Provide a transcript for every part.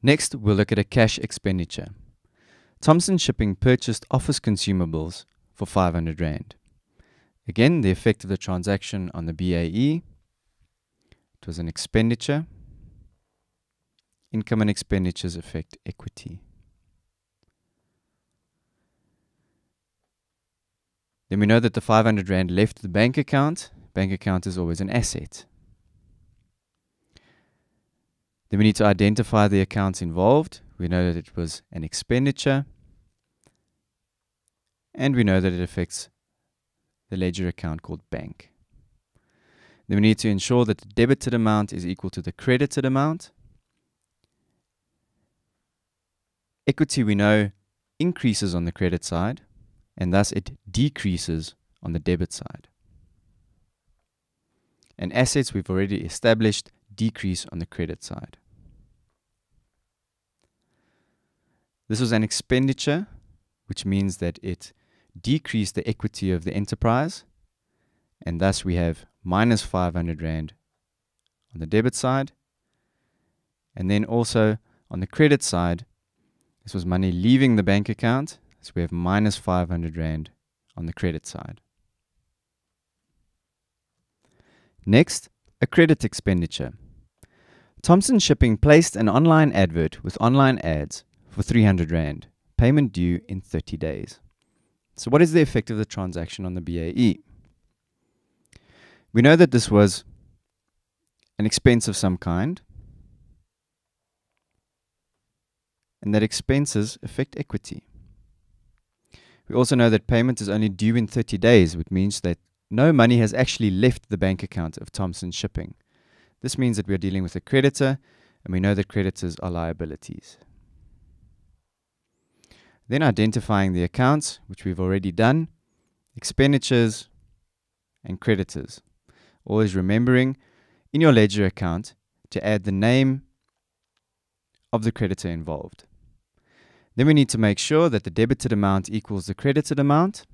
Next, we'll look at a cash expenditure. Thomson Shipping purchased office consumables for 500 Rand. Again, the effect of the transaction on the BAE, it was an expenditure. Income and expenditures affect equity. Then we know that the 500 Rand left the bank account. Bank account is always an asset. Then we need to identify the accounts involved. We know that it was an expenditure. And we know that it affects the ledger account called bank. Then we need to ensure that the debited amount is equal to the credited amount. Equity, we know, increases on the credit side, and thus it decreases on the debit side. And assets, we've already established, decrease on the credit side. This was an expenditure, which means that it decreased the equity of the enterprise, and thus we have minus 500 Rand on the debit side. And then also on the credit side, this was money leaving the bank account, so we have minus 500 Rand on the credit side. Next, a credit expenditure. Thomson Shipping placed an online advert with online ads for 300 Rand, payment due in 30 days. So what is the effect of the transaction on the BAE? We know that this was an expense of some kind, and that expenses affect equity. We also know that payment is only due in 30 days, which means that no money has actually left the bank account of Thomson Shipping. This means that we are dealing with a creditor, and we know that creditors are liabilities. Then identifying the accounts, which we've already done, expenditures and creditors. Always remembering in your ledger account to add the name of the creditor involved. Then we need to make sure that the debited amount equals the credited amount.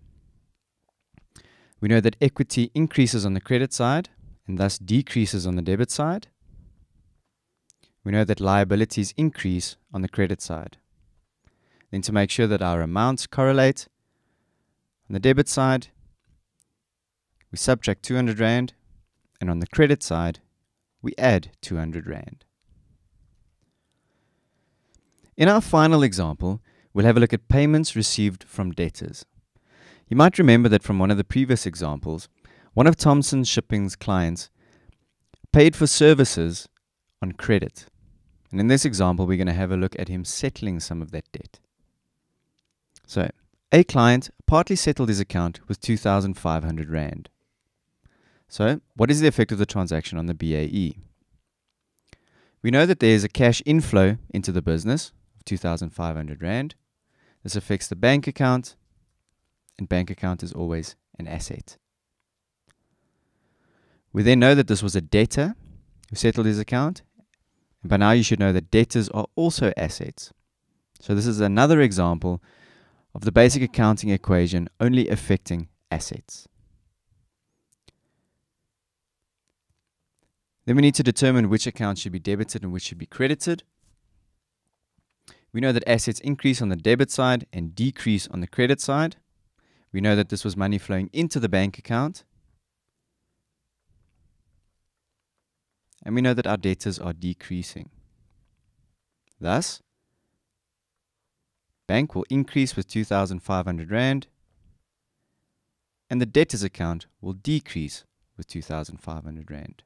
We know that equity increases on the credit side and thus decreases on the debit side. We know that liabilities increase on the credit side. Then to make sure that our amounts correlate, on the debit side, we subtract 200 Rand, and on the credit side, we add 200 Rand. In our final example, we'll have a look at payments received from debtors. You might remember that from one of the previous examples, one of Thomson Shipping's clients paid for services on credit. And in this example, we're going to have a look at him settling some of that debt. So, a client partly settled his account with 2,500 Rand. So, what is the effect of the transaction on the BAE? We know that there is a cash inflow into the business of 2,500 Rand. This affects the bank account, and bank account is always an asset. We then know that this was a debtor who settled his account, and by now you should know that debtors are also assets. So this is another example of the basic accounting equation only affecting assets. Then we need to determine which accounts should be debited and which should be credited. We know that assets increase on the debit side and decrease on the credit side. We know that this was money flowing into the bank account. And we know that our debtors are decreasing. Thus, bank will increase with 2,500 Rand, and the debtors account will decrease with 2,500 Rand.